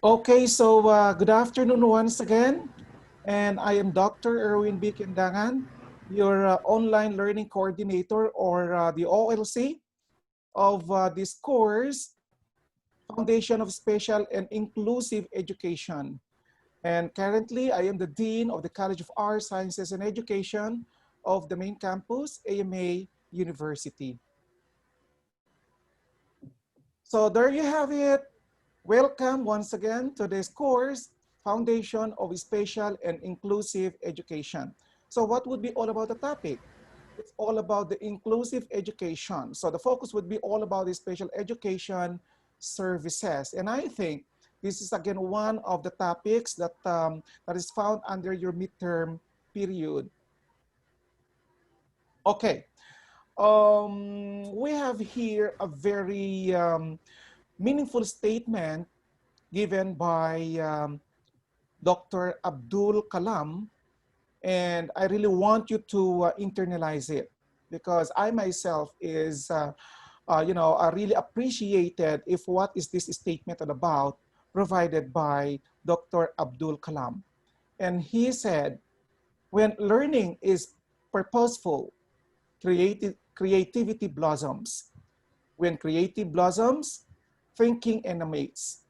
Okay, so good afternoon once again. And I am Dr. Erwin B. Quendangan, your online learning coordinator or the OLC of this course, Foundation of Special and Inclusive Education. And currently, I am the Dean of the College of Arts, Sciences, and Education of the main campus, AMA University. So there you have it. Welcome once again to this course, Foundation of Spatial and Inclusive Education. So what would be all about the topic? It's all about the inclusive education. So the focus would be all about the special education services. And I think this is again one of the topics that is found under your midterm period. Okay, we have here a very meaningful statement given by Dr. Abdul Kalam, and I really want you to internalize it because I myself is, I really appreciated if what is this statement all about provided by Dr. Abdul Kalam. And he said, when learning is purposeful, creativity blossoms. When creativity blossoms, thinking animates.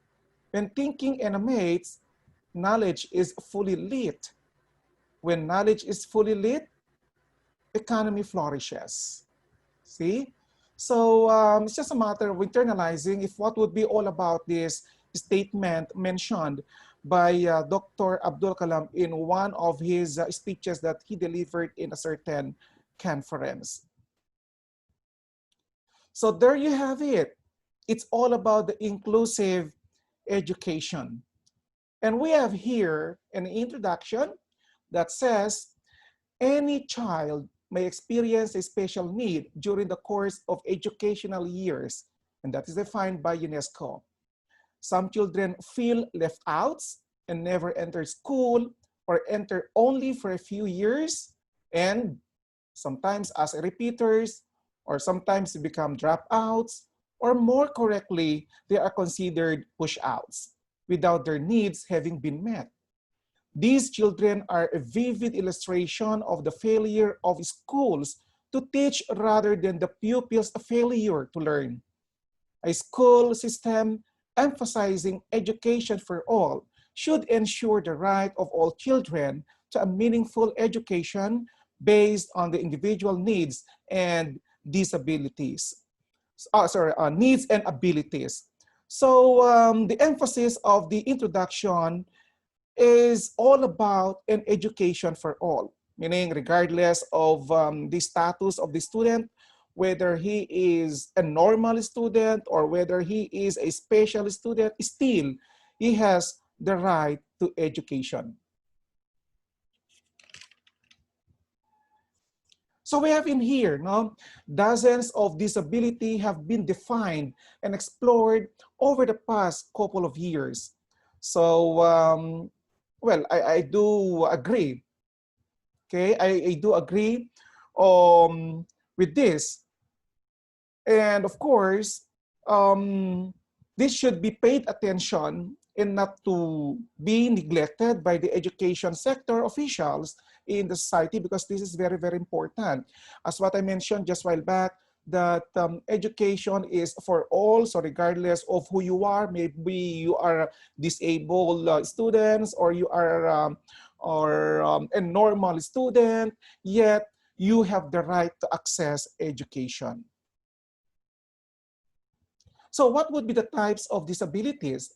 When thinking animates, knowledge is fully lit. When knowledge is fully lit, economy flourishes. See? So it's just a matter of internalizing if what would be all about this statement mentioned by Dr. Abdul Kalam in one of his speeches that he delivered in a certain conference. So there you have it. It's all about the inclusive education. And we have here an introduction that says, any child may experience a special need during the course of educational years, and that is defined by UNESCO. Some children feel left out and never enter school or enter only for a few years, and sometimes as repeaters, or sometimes they become dropouts, or more correctly, they are considered push-outs without their needs having been met. These children are a vivid illustration of the failure of schools to teach rather than the pupils' failure to learn. A school system emphasizing education for all should ensure the right of all children to a meaningful education based on the individual needs and disabilities. Needs and abilities. So the emphasis of the introduction is all about an education for all, meaning regardless of the status of the student, whether he is a normal student or whether he is a special student, still he has the right to education. So we have in here, dozens of disability have been defined and explored over the past couple of years. So, well, I do agree. Okay, I do agree with this. And of course, this should be paid attention and not to be neglected by the education sector officials in the society, because this is very, very important. As what I mentioned just a while back, that education is for all. So regardless of who you are, maybe you are disabled students or you are a normal student, yet you have the right to access education. So what would be the types of disabilities?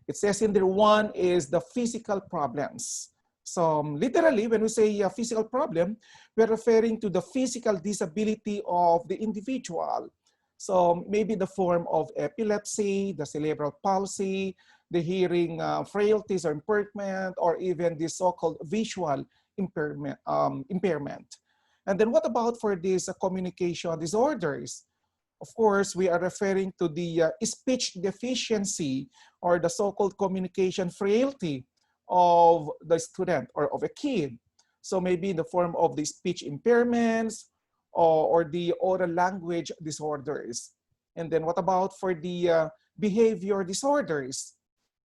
It says in there, one is the physical problems. So literally, when we say a physical problem, we're referring to the physical disability of the individual. So maybe the form of epilepsy, the cerebral palsy, the hearing frailties or impairment, or even the so-called visual impairment. And then what about for these communication disorders? Of course, we are referring to the speech deficiency or the so-called communication frailty of the student or of a kid. So maybe in the form of the speech impairments or the oral language disorders. And then what about for the behavior disorders?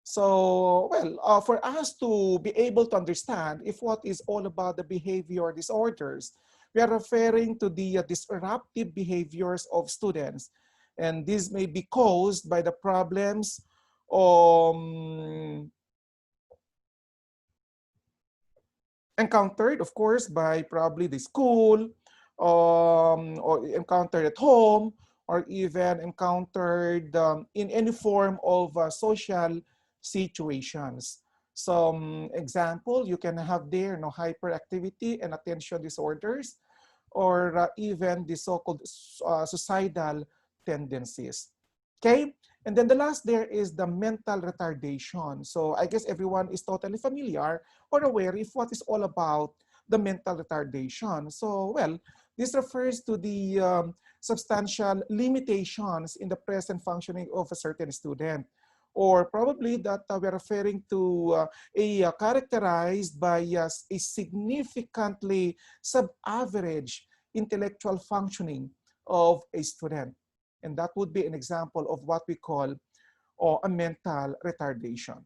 So, well, for us to be able to understand if what is all about the behavior disorders, we are referring to the disruptive behaviors of students. And this may be caused by the problems um, encountered, of course, by probably the school, or encountered at home, or even encountered in any form of social situations. Some example, you can have there hyperactivity and attention disorders, or even the so-called suicidal tendencies. Okay? And then the last there is the mental retardation. So I guess everyone is totally familiar or aware if what is all about the mental retardation. So, well, this refers to the substantial limitations in the present functioning of a certain student. Or probably that we're referring to characterized by a significantly sub-average intellectual functioning of a student. And that would be an example of what we call a mental retardation.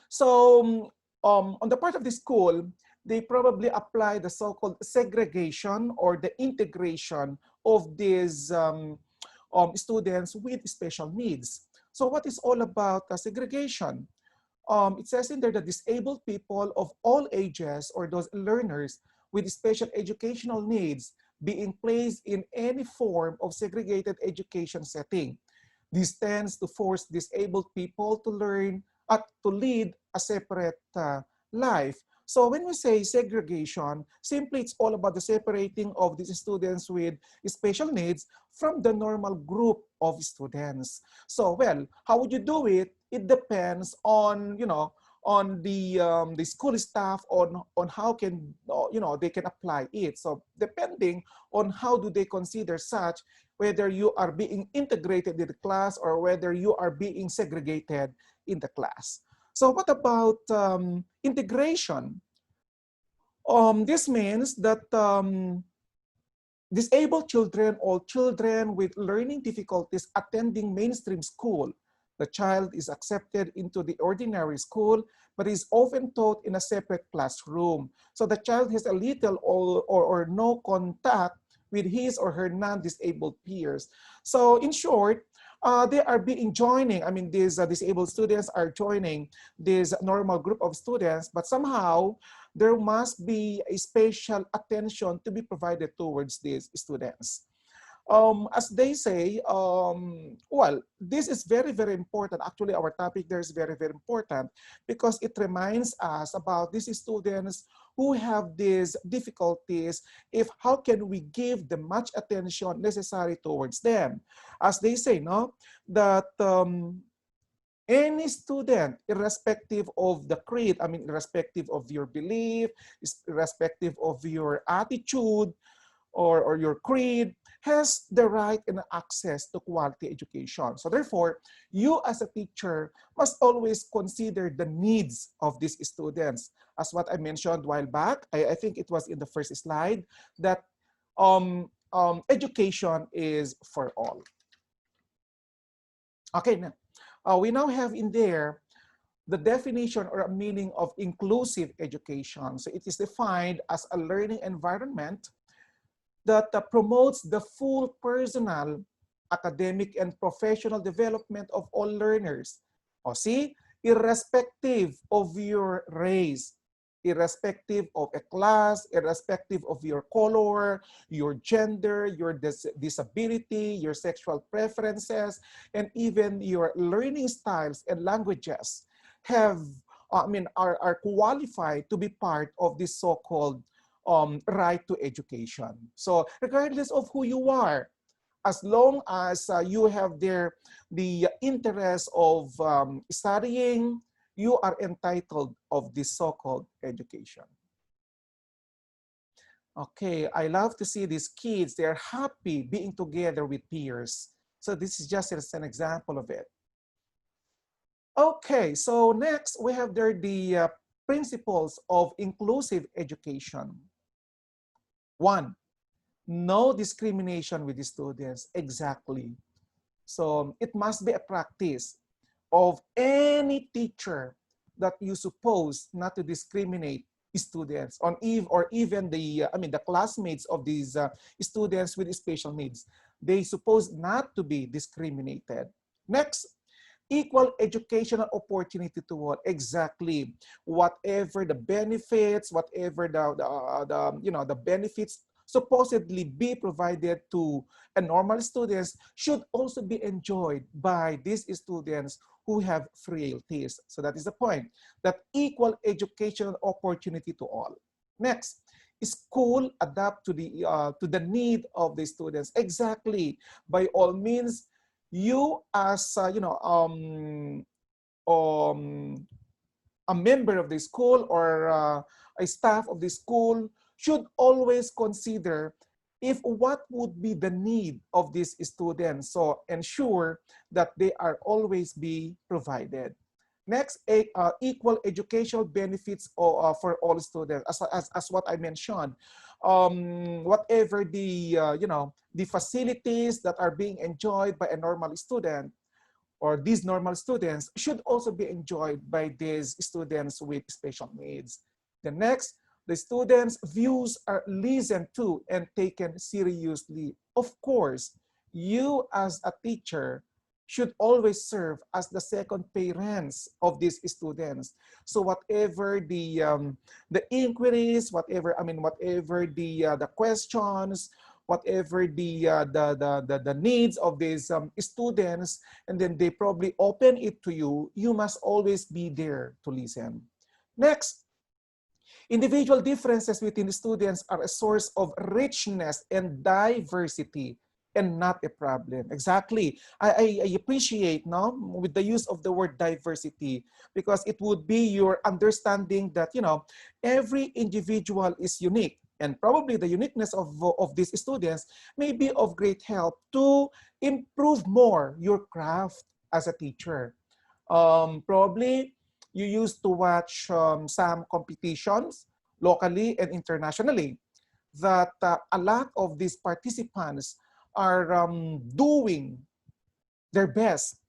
So on the part of the school, they probably apply the so-called segregation or the integration of these students with special needs. So what is all about segregation? It says in there that disabled people of all ages or those learners with special educational needs being placed in any form of segregated education setting. This tends to force disabled people to learn to lead a separate life. So when we say segregation, simply it's all about the separating of these students with special needs from the normal group of students. So, well, how would you do it? It depends on, on the school staff on how can, they can apply it. So depending on how do they consider such, whether you are being integrated in the class or whether you are being segregated in the class. So what about integration? This means that disabled children or children with learning difficulties attending mainstream school, the child is accepted into the ordinary school, but is often taught in a separate classroom. So the child has a little or no contact with his or her non-disabled peers. So in short, they are being joining, I mean, these disabled students are joining this normal group of students, but somehow there must be a special attention to be provided towards these students. As they say, well, this is very, very important. Actually, our topic there is very, very important because it reminds us about these students who have these difficulties, if how can we give the much attention necessary towards them. As they say, no, that any student, irrespective of the creed, I mean, irrespective of your belief, irrespective of your attitude or your creed, has the right and access to quality education. So therefore, you as a teacher must always consider the needs of these students. As what I mentioned a while back, I think it was in the first slide, that education is for all. Okay, now, we now have in there the definition or a meaning of inclusive education. So it is defined as a learning environment that promotes the full personal, academic, and professional development of all learners. O see, irrespective of your race, irrespective of a class, irrespective of your color, your gender, your disability, your sexual preferences, and even your learning styles and languages have, are qualified to be part of this so-called right to education. So regardless of who you are, as long as you have the interest of studying, you are entitled of this so-called education. Okay, I love to see these kids. They're happy being together with peers. So this is just an example of it. Okay, so next we have there the principles of inclusive education. One, no discrimination with the students. Exactly. So it must be a practice of any teacher that you suppose not to discriminate students on eve or even the the classmates of these students with special needs. They suppose not to be discriminated. Next, equal educational opportunity to all. Exactly. Whatever the benefits, whatever the benefits supposedly be provided to a normal students should also be enjoyed by these students who have frailties. So that is the point, that equal educational opportunity to all. Next, school adapt to the need of the students. Exactly. By all means, you as a member of the school or a staff of the school should always consider if what would be the need of these students. So ensure that they are always be provided. Next, equal educational benefits for all students, as what I mentioned. Whatever the facilities that are being enjoyed by a normal student, or these normal students, should also be enjoyed by these students with special needs. The next, the students' views are listened to and taken seriously. Of course, you as a teacher should always serve as the second parents of these students. So whatever the inquiries, whatever the questions, whatever the needs of these students, and then they probably open it to you, you must always be there to listen. Next, individual differences within students are a source of richness and diversity and not a problem. Exactly. I appreciate now with the use of the word diversity, because it would be your understanding that, every individual is unique. And probably the uniqueness of these students may be of great help to improve more your craft as a teacher. Probably you used to watch some competitions locally and internationally that a lot of these participants are doing their best.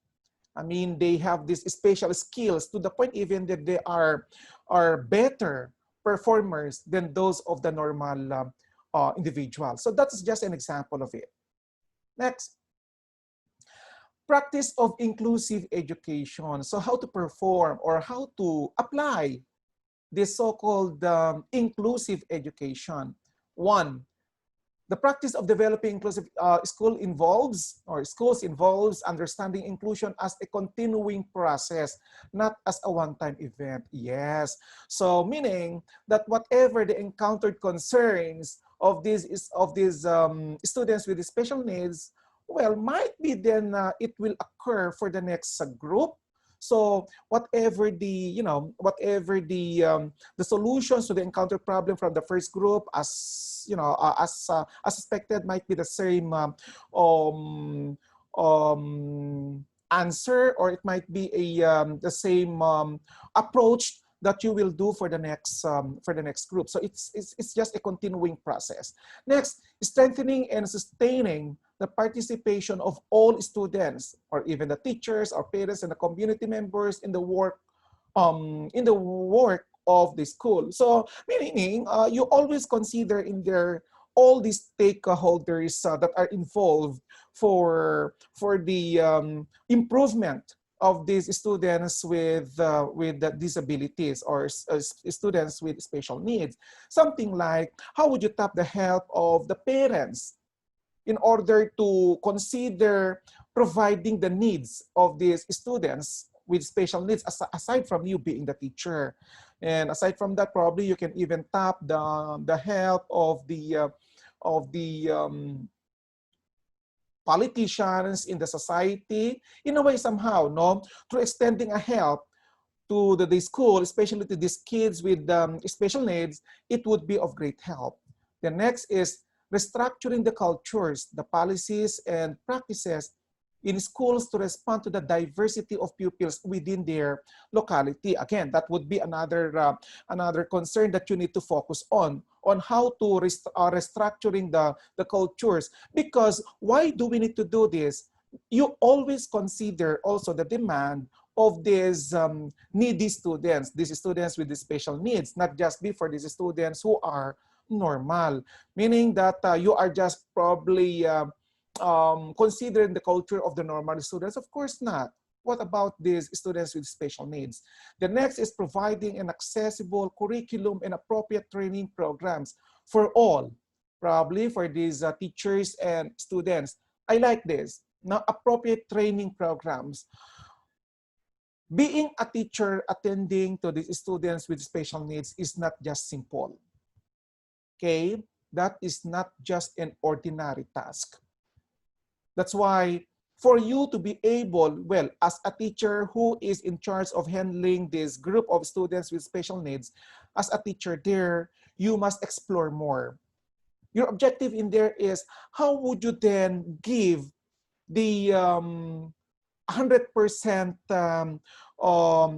They have these special skills to the point even that they are better performers than those of the normal individuals. So that's just an example of it. Next, practice of inclusive education. So how to perform or how to apply this so-called inclusive education. One, the practice of developing inclusive schools involves understanding inclusion as a continuing process, not as a one-time event. Yes. So meaning that whatever the encountered concerns of these students with special needs, well, might be then it will occur for the next group. So whatever the solutions to the encountered problem from the first group, as suspected, might be the same answer, or it might be the same approach that you will do for the next group. So it's just a continuing process. Next, strengthening and sustaining the participation of all students, or even the teachers or parents and the community members in the work of the school. So meaning you always consider in there all these stakeholders that are involved for the improvement of these students with the disabilities, or students with special needs. Something like, how would you tap the help of the parents in order to consider providing the needs of these students with special needs, aside from you being the teacher? And aside from that, probably you can even tap the help of the politicians in the society, in a way somehow, no, through extending a help to the school, especially to these kids with special needs. It would be of great help. The next is restructuring the cultures, the policies and practices in schools to respond to the diversity of pupils within their locality. Again, that would be another concern that you need to focus on how to restructuring the cultures. Because why do we need to do this? You always consider also the demand of these needy students, these students with the special needs, not just be for these students who are normal, meaning that you are just probably considering the culture of the normal students. Of course not. What about these students with special needs? The next is providing an accessible curriculum and appropriate training programs for all, probably for these teachers and students. I like this. Now, appropriate training programs. Being a teacher attending to these students with special needs is not just simple. Okay? That is not just an ordinary task. That's why for you to be able, well, as a teacher who is in charge of handling this group of students with special needs, as a teacher there, you must explore more. Your objective in there is how would you then give the 100%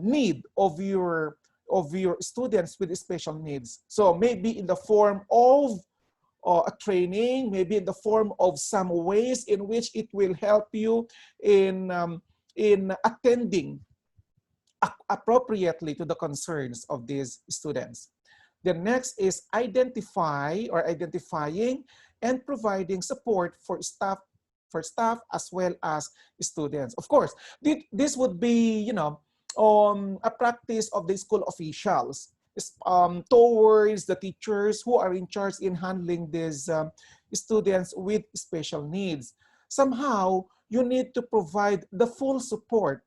need of your students with special needs. So maybe in the form of a training, maybe in the form of some ways in which it will help you in attending appropriately to the concerns of these students. The next is identifying and providing support for staff as well as students. Of course, this would be, you know, a practice of the school officials towards the teachers who are in charge in handling these students with special needs. Somehow, you need to provide the full support.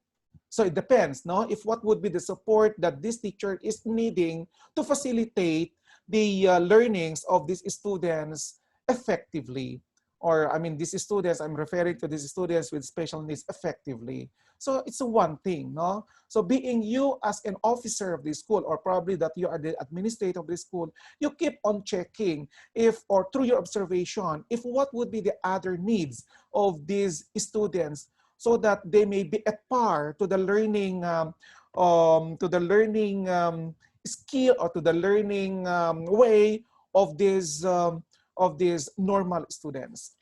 So it depends, no? If what would be the support that this teacher is needing to facilitate the learnings of these students effectively. Or, I mean, these students, I'm referring to these students with special needs effectively. So it's one thing, no? So being you as an officer of the school, or probably that you are the administrator of the school, you keep on checking if, or through your observation, if what would be the other needs of these students so that they may be at par to the learning, skill or to the learning way of these normal students.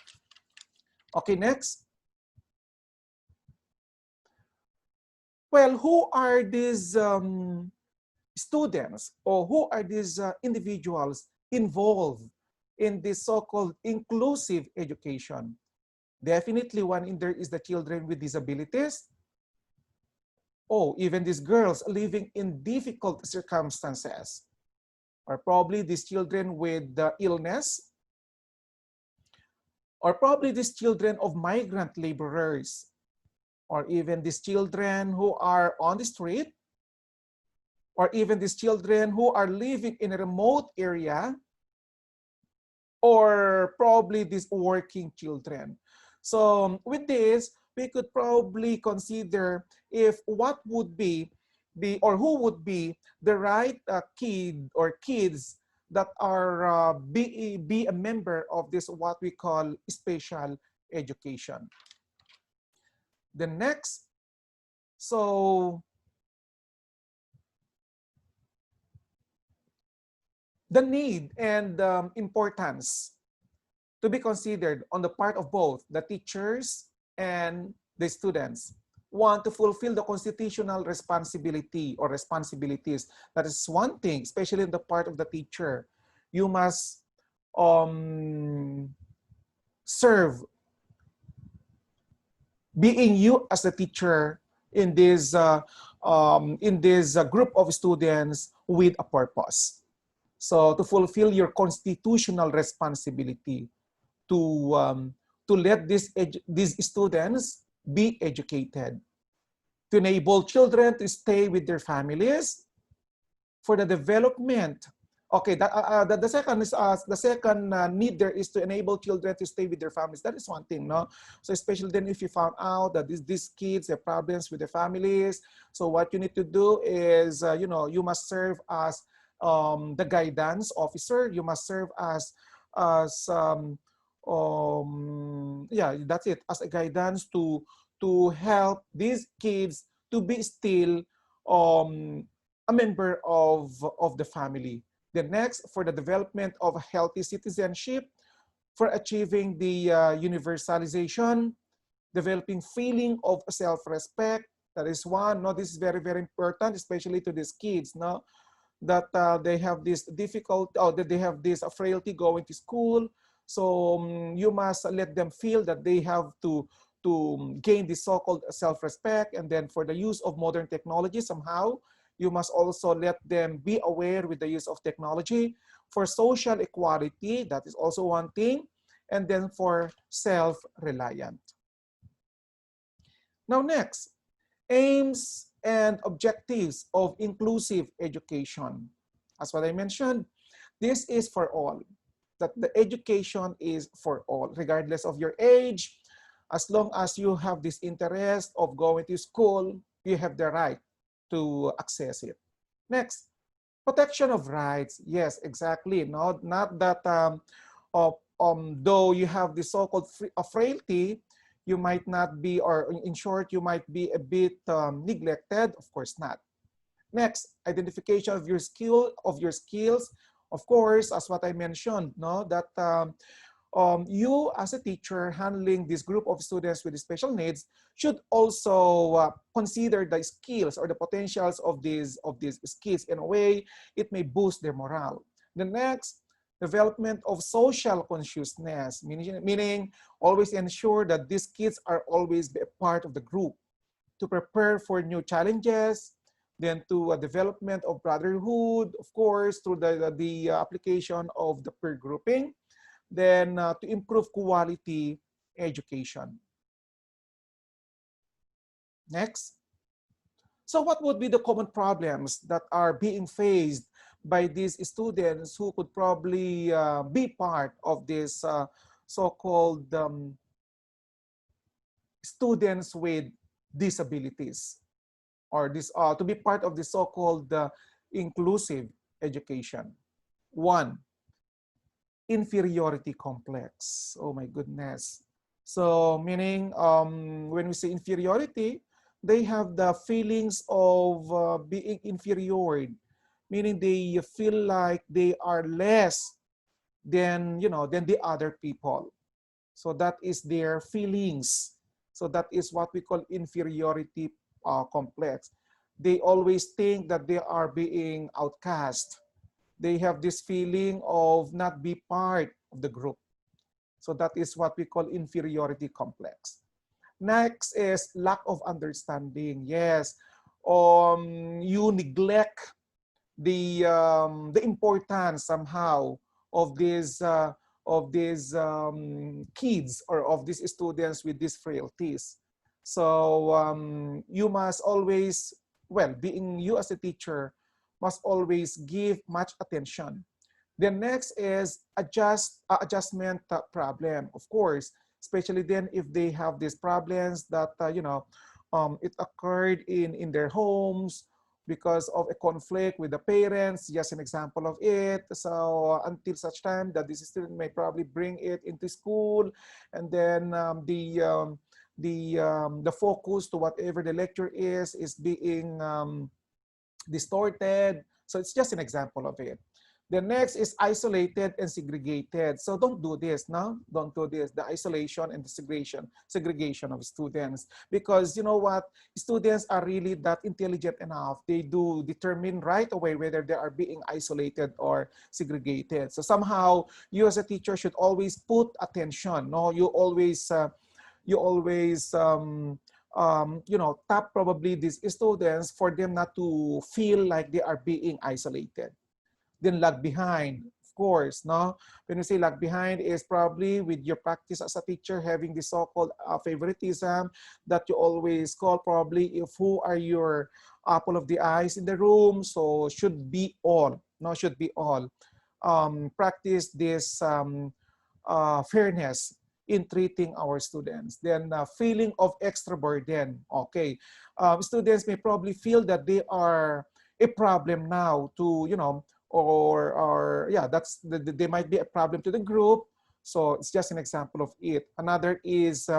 Okay, next. Well, who are these students, or who are these individuals involved in this so-called inclusive education? Definitely one in there is the children with disabilities. Oh, even these girls living in difficult circumstances, or probably these children with illness, or probably these children of migrant laborers, or even these children who are on the street, or even these children who are living in a remote area, or probably these working children. So with this, we could probably consider if what would be the, or who would be the right kid or kids that are be a member of this what we call special education. The next, so the need and importance to be considered on the part of both the teachers and the students. One, to fulfill the constitutional responsibility or responsibilities. That is one thing, especially in the part of the teacher. You must serve, being you as a teacher in this group of students with a purpose. So to fulfill your constitutional responsibility to let these students be educated, to enable children to stay with their families for the development. Okay, the second is the second need there is to enable children to stay with their families. That is one thing, no? So especially then if you found out that these kids have problems with their families, so what you need to do is, you know, you must serve as the guidance officer. You must serve as yeah, that's it, as a guidance to help these kids to be still a member of the family. The next, for the development of healthy citizenship, for achieving the universalization, developing feeling of self-respect, That is one. No, this is very, very important, especially to these kids. No, that they have this difficult, or that they have this frailty going to school. So you must let them feel that they have to gain this so-called self-respect, and then for the use of modern technology somehow, you must also let them be aware with the use of technology. For social equality, that is also one thing. And then for self-reliant. Now next, aims and objectives of inclusive education. As what I mentioned, this is for all. That the education is for all, regardless of your age. As long as you have this interest of going to school, you have the right to access it. Next, protection of rights. Yes, exactly. Not that though you have the so-called frailty, you might not be, or in short, you might be a bit neglected. Of course not. Next, identification of your skills. Of course, as what I mentioned, no, that you as a teacher handling this group of students with special needs should also consider the skills or the potentials of these skills. In a way, it may boost their morale. The next, development of social consciousness, meaning always ensure that these kids are always a part of the group to prepare for new challenges, then to a development of brotherhood, of course, through the application of the peer grouping, then to improve quality education. Next. So what would be the common problems that are being faced by these students who could probably be part of this so-called students with disabilities, or this to be part of the so-called inclusive education? One, inferiority complex. Oh my goodness. So meaning when we say inferiority, they have the feelings of being inferior, meaning they feel like they are less than, than the other people. So that is their feelings. So that is what we call inferiority complex. They always think that they are being outcast. They have this feeling of not be part of the group. So that is what we call inferiority complex. Next is lack of understanding. Yes, you neglect the importance somehow of these kids, or of these students with these frailties. So you must always, well, being you as a teacher, must always give much attention. The next is adjustment problem. Of course, especially then if they have these problems that it occurred in their homes because of a conflict with the parents. Just an example of it. So until such time that this student may probably bring it into school, and then the focus to whatever the lecture is being distorted. So it's just an example of it. The next is isolated and segregated. So don't do this, no? Don't do this, the isolation and the segregation of students. Because you know what? Students are really that intelligent enough. They do determine right away whether they are being isolated or segregated. So somehow, you as a teacher should always put attention, no? You always tap probably these students for them not to feel like they are being isolated. Then lag behind, of course, no? When you say lag behind is probably with your practice as a teacher having the so-called favoritism that you always call probably if who are your apple of the eyes in the room. So should be all, no, should be all. Practice this fairness in treating our students. Then feeling of extra burden. Okay, students may probably feel that they are a problem now to, or yeah, they might be a problem to the group. So it's just an example of it. Another is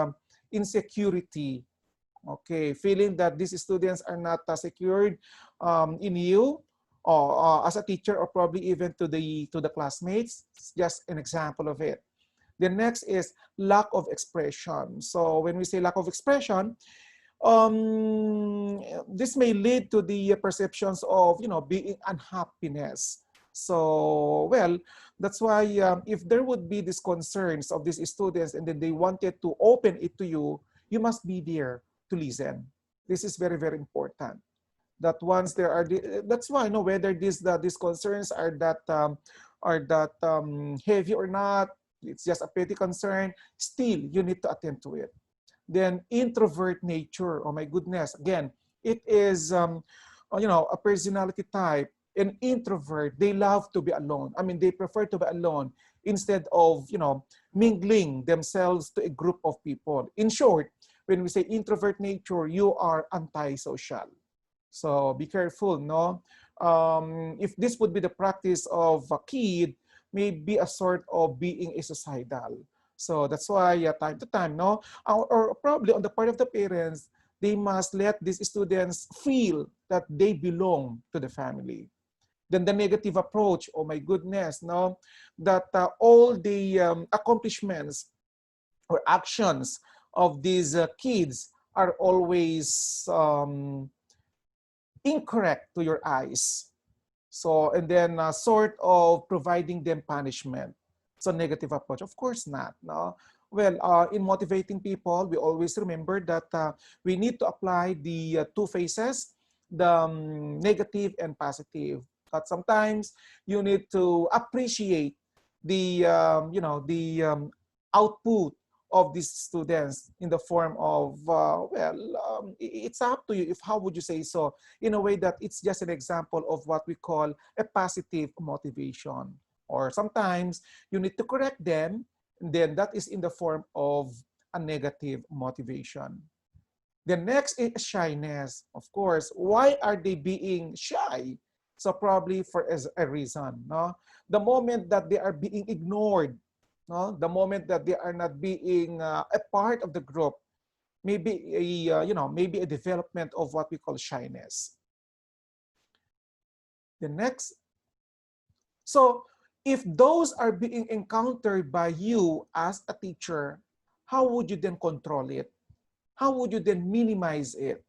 insecurity. Okay, feeling that these students are not secured in you, or as a teacher, or probably even to the classmates. It's just an example of it. The next is lack of expression. So when we say lack of expression, this may lead to the perceptions of, being unhappiness. So, well, that's why if there would be these concerns of these students and then they wanted to open it to you, you must be there to listen. This is very, very important. That once there are, that's why, whether these concerns are that heavy or not, it's just a petty concern, still you need to attend to it. Then introvert nature, oh my goodness, again, it is a personality type. An introvert, they love to be alone. I mean, they prefer to be alone instead of mingling themselves to a group of people. In short, when we say introvert nature, you are antisocial. So be careful, no? If this would be the practice of a kid, maybe a sort of being a suicidal. So that's why time to time, no? Or probably on the part of the parents, they must let these students feel that they belong to the family. Then the negative approach, oh my goodness, no? That all the accomplishments or actions of these kids are always incorrect to your eyes. So, and then sort of providing them punishment. So negative approach, of course not. No? Well, in motivating people, we always remember that we need to apply the two phases, the negative and positive. But sometimes you need to appreciate the, output of these students in the form of, it's up to you if how would you say so, in a way that it's just an example of what we call a positive motivation. Or sometimes you need to correct them, and then that is in the form of a negative motivation. The next is shyness. Of course, why are they being shy? So probably for a reason. No? The moment that they are being ignored, no? The moment that they are not being a part of the group, maybe maybe a development of what we call shyness. The next, so if those are being encountered by you as a teacher, how would you then control it? How would you then minimize it?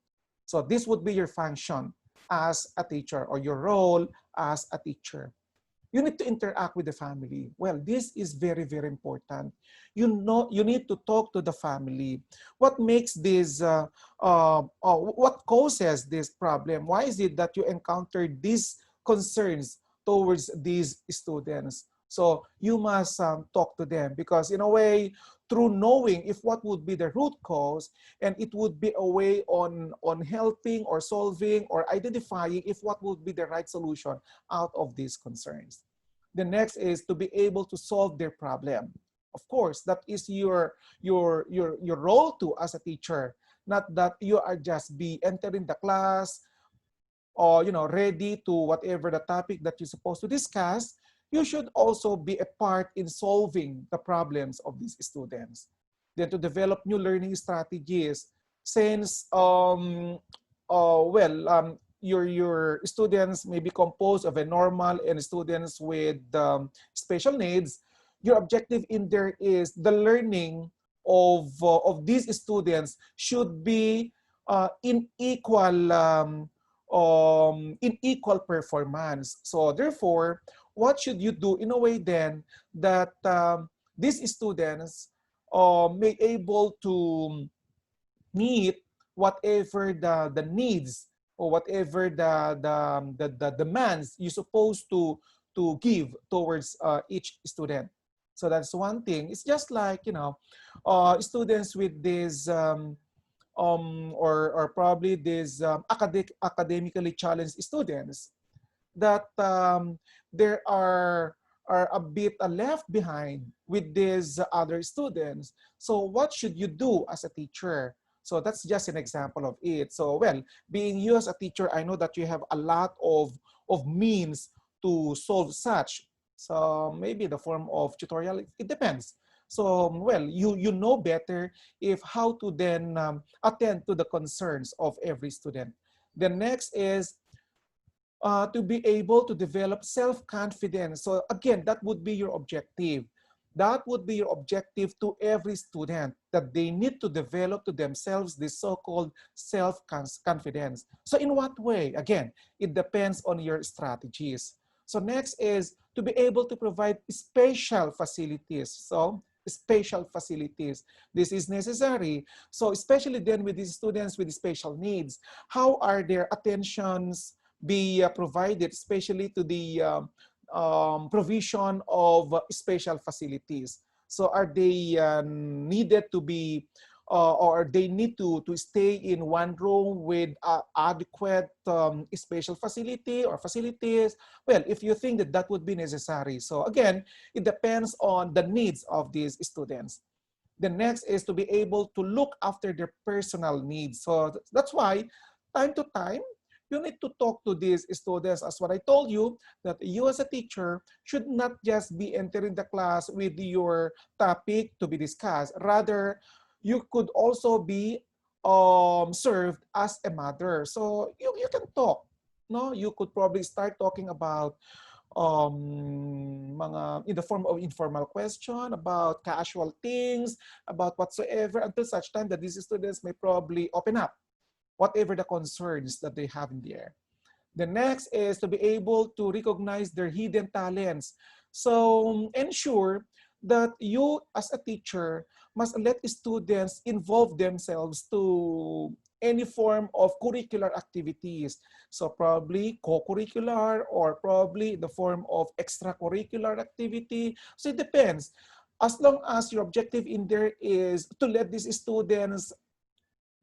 So this would be your function as a teacher, or your role as a teacher. You need to interact with the family. Well, this is very, very important. You need to talk to the family. What makes this, what causes this problem? Why is it that you encounter these concerns towards these students? So you must talk to them, because in a way, through knowing if what would be the root cause, and it would be a way on helping or solving or identifying if what would be the right solution out of these concerns. The next is to be able to solve their problem. Of course, that is your role too as a teacher. Not that you are just be entering the class or ready to whatever the topic that you're supposed to discuss. You should also be a part in solving the problems of these students. Then to develop new learning strategies, since your students may be composed of a normal and students with special needs. Your objective in there is the learning of these students should be in equal performance. So therefore, what should you do in a way then that these students may able to meet whatever the needs or whatever the demands you're supposed to give towards each student. So that's one thing. It's just like students with this or probably these academically challenged students that there are a bit left behind with these other students. So what should you do as a teacher? So that's just an example of it. So, well, being you as a teacher, I know that you have a lot of means to solve such. So maybe the form of tutorial, it depends. So, well, you know better if how to then attend to the concerns of every student. The next is to be able to develop self-confidence. So again, that would be your objective. That would be your objective to every student, that they need to develop to themselves this so-called self-confidence. So in what way? Again, it depends on your strategies. So next is to be able to provide spatial facilities. So spatial facilities. This is necessary. So especially then with these students with special needs, how are their attentions be provided, especially to the provision of special facilities. So are they needed to be, or they need to stay in one room with adequate special facility or facilities? Well, if you think that that would be necessary. So again, it depends on the needs of these students. The next is to be able to look after their personal needs. So that's why time to time, you need to talk to these students, as what I told you, that you as a teacher should not just be entering the class with your topic to be discussed. Rather, you could also be served as a mother. So you can talk. No, you could probably start talking about mga in the form of informal question, about casual things, about whatsoever, until such time that these students may probably open up whatever the concerns that they have in the air. The next is to be able to recognize their hidden talents. So ensure that you as a teacher must let students involve themselves to any form of curricular activities. So probably co-curricular or probably the form of extracurricular activity. So it depends. As long as your objective in there is to let these students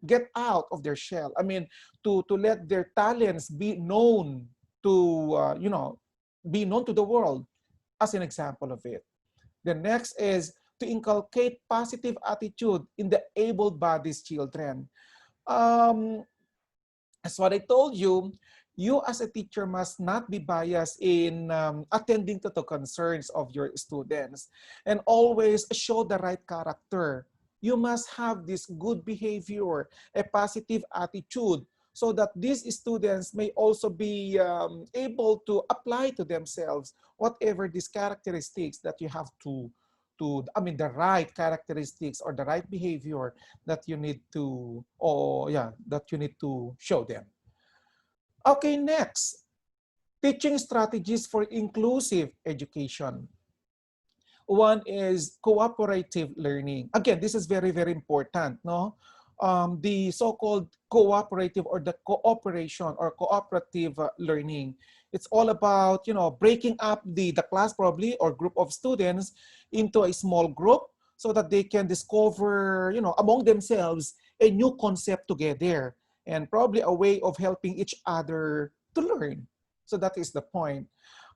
get out of their shell. I mean, to let their talents be known to, be known to the world, as an example of it. The next is to inculcate positive attitude in the able-bodied children. Um, as what I told you, you as a teacher must not be biased in attending to the concerns of your students, and always show the right character. You must have this good behavior, a positive attitude, so that these students may also be able to apply to themselves whatever these characteristics that you have the right characteristics or the right behavior that you need to, that you need to show them. Okay, next, teaching strategies for inclusive education. One is cooperative learning. Again, this is very, very important, no? The so-called cooperative or the cooperation or cooperative learning. It's all about, breaking up the class probably or group of students into a small group so that they can discover, among themselves a new concept together and probably a way of helping each other to learn. So that is the point.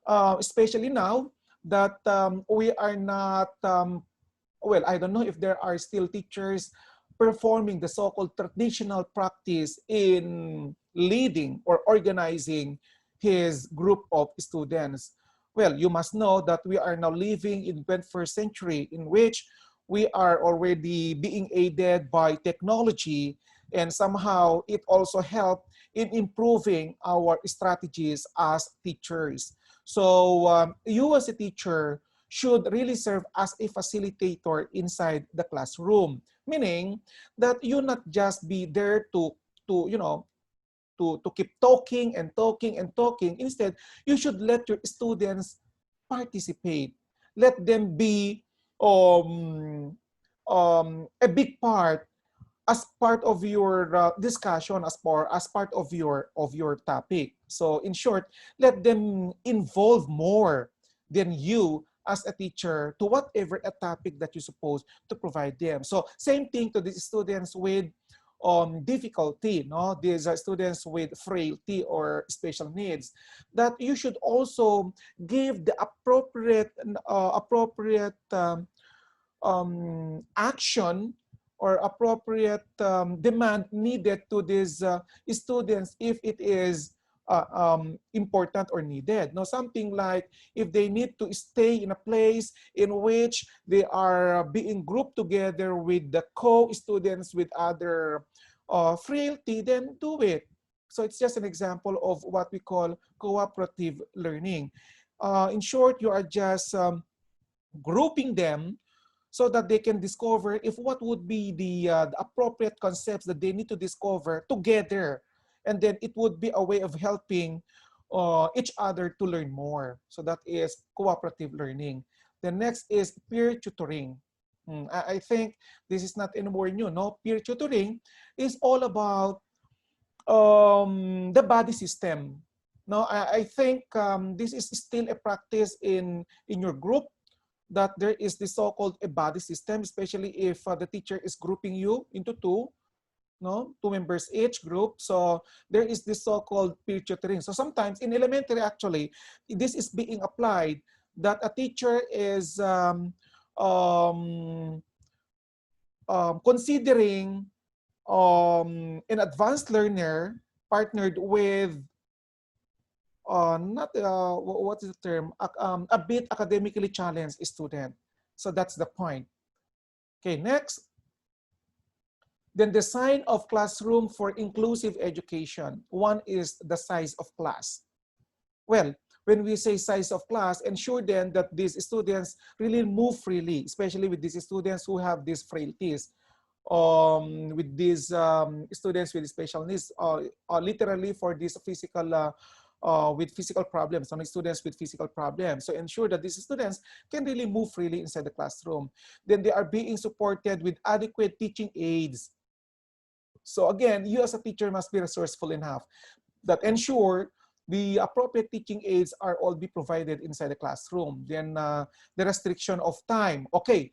Especially now that we are not, I don't know if there are still teachers performing the so-called traditional practice in leading or organizing his group of students. Well, you must know that we are now living in the 21st century in which we are already being aided by technology, and somehow it also helped in improving our strategies as teachers. So you as a teacher should really serve as a facilitator inside the classroom, meaning that you not just be there to keep talking and talking and talking. Instead, you should let your students participate. Let them be a big part as part of your discussion, as part of your topic. So in short, let them involve more than you as a teacher to whatever a topic that you're supposed to provide them. So same thing to the students with difficulty, no? These are students with frailty or special needs, that you should also give the appropriate action or appropriate demand needed to these students if it is important or needed. Now, something like if they need to stay in a place in which they are being grouped together with the co-students with other frailty, then do it. So it's just an example of what we call cooperative learning. In short, you are just grouping them so that they can discover if what would be the appropriate concepts that they need to discover together. And then it would be a way of helping each other to learn more. So that is cooperative learning. The next is peer tutoring. I think this is not anymore new. No, peer tutoring is all about the body system. No, I think this is still a practice in your group, that there is this so-called a body system, especially if the teacher is grouping you into two, no, two members each group. So there is this so-called peer tutoring. So sometimes in elementary, actually, this is being applied, that a teacher is um, considering an advanced learner partnered with not what is the term, a bit academically challenged student. So that's the point. Okay, next. Then design of classroom for inclusive education. One is the size of class. Well, when we say size of class, ensure then that these students really move freely, especially with these students who have these frailties. With these students with special needs, literally for this physical, with physical problems, only students with physical problems. So ensure that these students can really move freely inside the classroom. Then they are being supported with adequate teaching aids. So again, you as a teacher must be resourceful enough that ensure the appropriate teaching aids are all be provided inside the classroom. Then the restriction of time. Okay,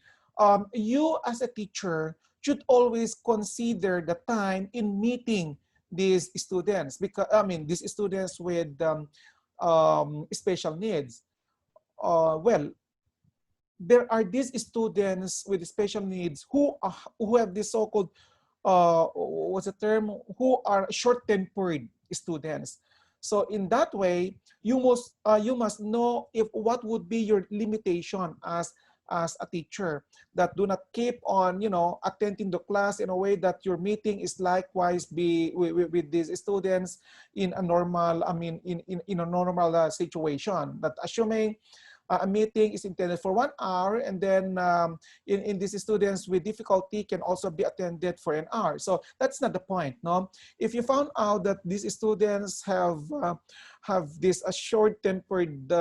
you as a teacher should always consider the time in meeting these students, because these students with special needs. Well, there are these students with special needs who have this so-called what's the term, who are short-tempered students. So in that way, you must know if what would be your limitation as a teacher, that do not keep on attending the class in a way that your meeting is likewise be with these students in a normal in a normal situation, that assuming a meeting is intended for 1 hour, and then in these students with difficulty can also be attended for an hour. So that's not the point, no? If you found out that these students have this short-tempered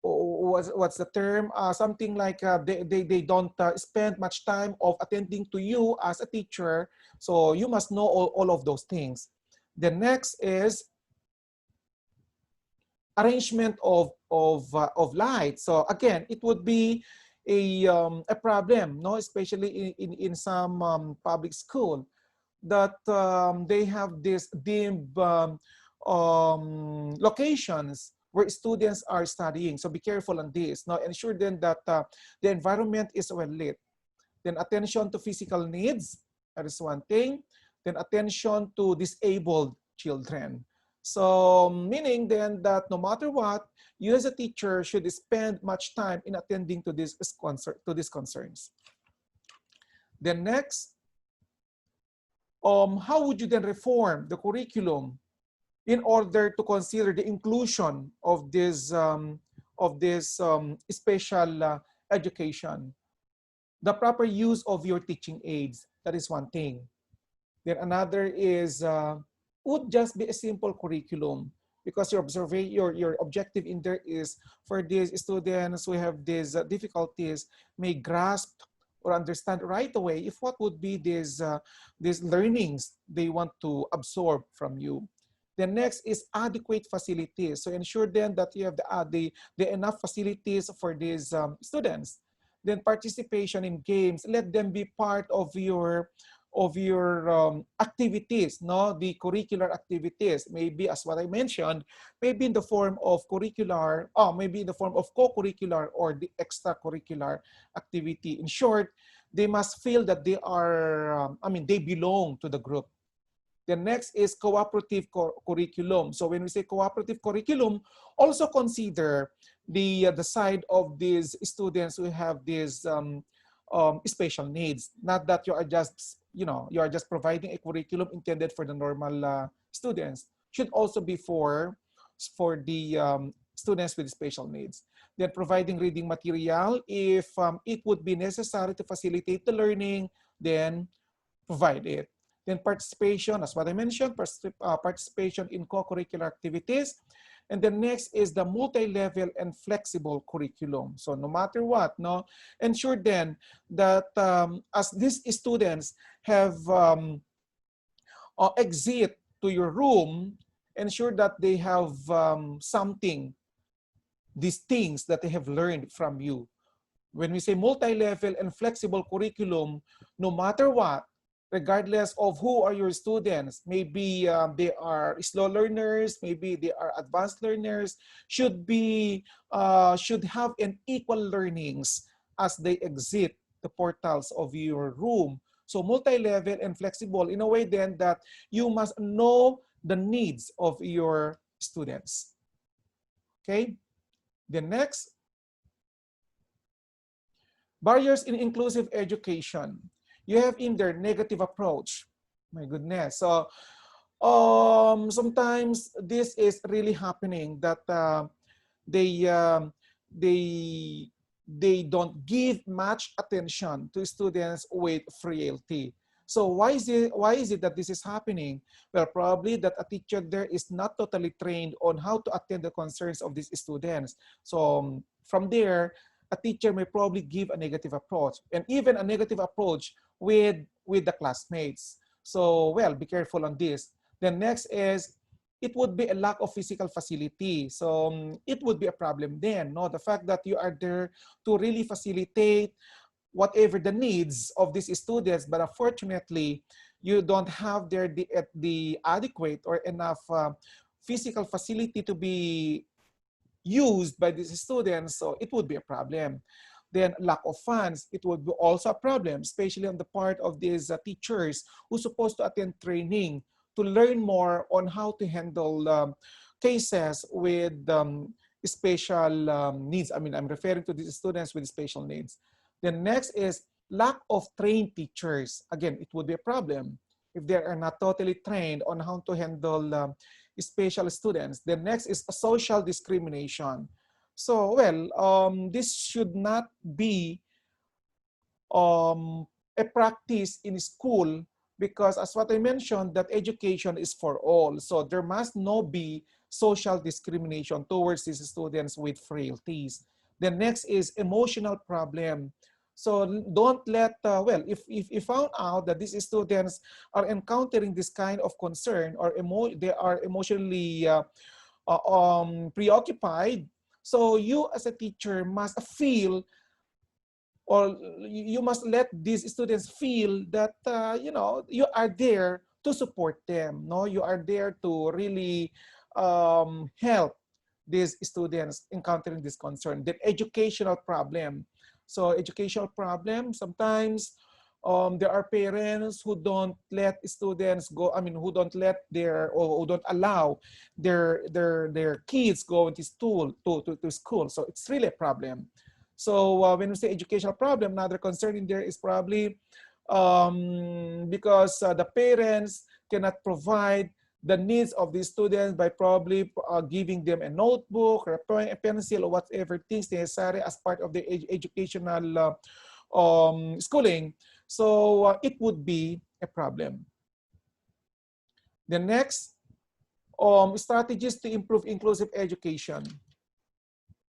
what's the term? Something like they don't spend much time of attending to you as a teacher. So you must know all of those things. The next is arrangement of light. So again, it would be a problem, no, especially in some public school, that they have these dim locations where students are studying. So be careful on this. Now ensure then that the environment is well lit. Then attention to physical needs, that is one thing. Then attention to disabled children. So meaning then that no matter what, you as a teacher should spend much time in attending to these concerns. Then next, how would you then reform the curriculum in order to consider the inclusion of this special education? The proper use of your teaching aids, that is one thing. Then another is would just be a simple curriculum, because your objective in there is for these students who have these difficulties may grasp or understand right away if what would be these learnings they want to absorb from you. The next is adequate facilities. So ensure then that you have the enough facilities for these students. Then participation in games, let them be part of your activities, no, the curricular activities. Maybe as what I mentioned, maybe in the form of curricular, maybe in the form of co-curricular or the extracurricular activity. In short, they must feel that they are, they belong to the group. The next is cooperative curriculum. So when we say cooperative curriculum, also consider the side of these students who have these special needs. Not that you are just providing a curriculum intended for the normal students. Should also be for the students with special needs. Then providing reading material if it would be necessary to facilitate the learning, then provide it. Then participation, as what I mentioned, participation in co-curricular activities. And then next is the multi-level and flexible curriculum. So no matter what, no, ensure then that as these students have exit to your room, ensure that they have something, these things that they have learned from you. When we say multi-level and flexible curriculum, no matter what, regardless of who are your students, maybe they are slow learners, maybe they are advanced learners, should have an equal learnings as they exit the portals of your room. So multi-level and flexible in a way then that you must know the needs of your students. Okay, the next, barriers in inclusive education. You have in there negative approach. My goodness. So sometimes this is really happening that they they don't give much attention to students with frailty. So why is it that this is happening? Well, probably that a teacher there is not totally trained on how to attend the concerns of these students. So from there, a teacher may probably give a negative approach, and even a negative approach with the classmates. So, well, be careful on this. The next is, it would be a lack of physical facility. So it would be a problem then, no? The fact that you are there to really facilitate whatever the needs of these students, but unfortunately, you don't have there the adequate or enough physical facility to be used by these students, so it would be a problem. Then lack of funds, it would be also a problem, especially on the part of these teachers who are supposed to attend training to learn more on how to handle cases with special needs. I mean, I'm referring to these students with special needs. Then next is lack of trained teachers. Again, it would be a problem if they are not totally trained on how to handle special students. The next is social discrimination. So, well, this should not be a practice in school, because as what I mentioned, that education is for all. So there must not be social discrimination towards these students with frailties. The next is emotional problem. So don't let, well, if you found out that these students are encountering this kind of concern, or they are emotionally preoccupied, so you as a teacher must feel, or you must let these students feel that, you know, you are there to support them. No, you are there to really help these students encountering this concern. The educational problem. So educational problem, sometimes there are parents who don't let students go, I mean, who don't let their, or who don't allow their kids go into school, to school. So it's really a problem. So when we say educational problem, another concern in there is probably because the parents cannot provide the needs of these students by probably giving them a notebook or a pencil or whatever things necessary as part of the educational schooling. So it would be a problem. The next, strategies to improve inclusive education.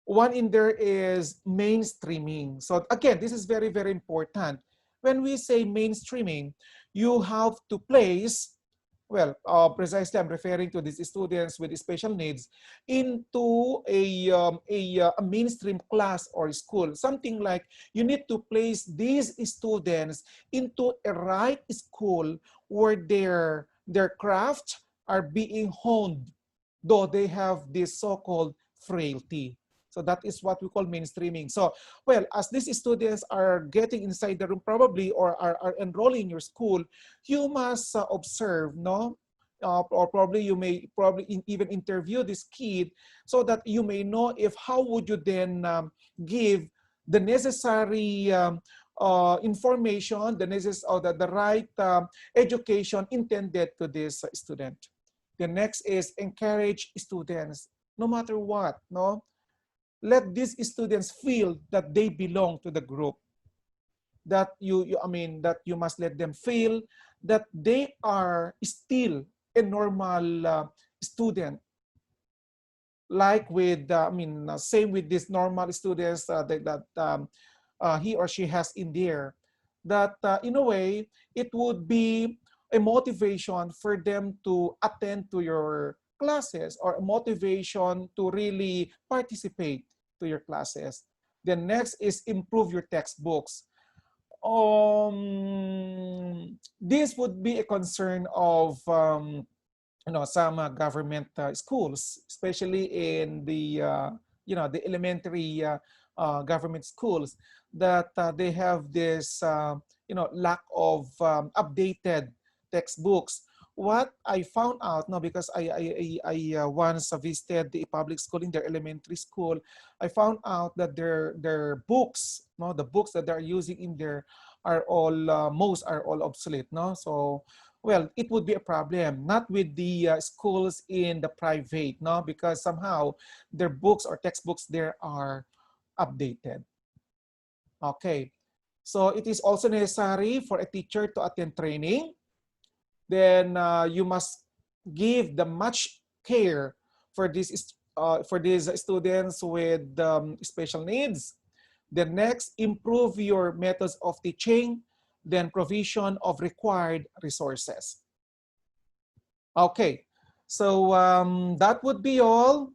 One in there is mainstreaming. So again, this is very, very important. When we say mainstreaming, you have to place, well, precisely I'm referring to these students with special needs into a mainstream class or school. Something like you need to place these students into a right school where their craft are being honed, though they have this so-called frailty. So that is what we call mainstreaming. So, well, as these students are getting inside the room probably, or are enrolling in your school, you must observe, no? Or probably you may even interview this kid so that you may know if how would you then give the necessary information, the right education intended to this student. The next is encourage students no matter what, no? Let these students feel that they belong to the group. That that you must let them feel that they are still a normal student, like with same with these normal students that he or she has in there, that in a way it would be a motivation for them to attend to your classes, or a motivation to really participate to your classes. Then next is improve your textbooks. This would be a concern of some government schools, especially in the elementary government schools, that they have this lack of updated textbooks. What I found out, no, because I once visited the public school in their elementary school, I found out that their books, no, the books that they're using in there are all most are all obsolete, no. So well, it would be a problem, not with the schools in the private, no, because somehow their books or textbooks there are updated. Okay, so it is also necessary for a teacher to attend training. Then you must give the much care for these students with special needs. Then next, improve your methods of teaching. Then provision of required resources. Okay, so that would be all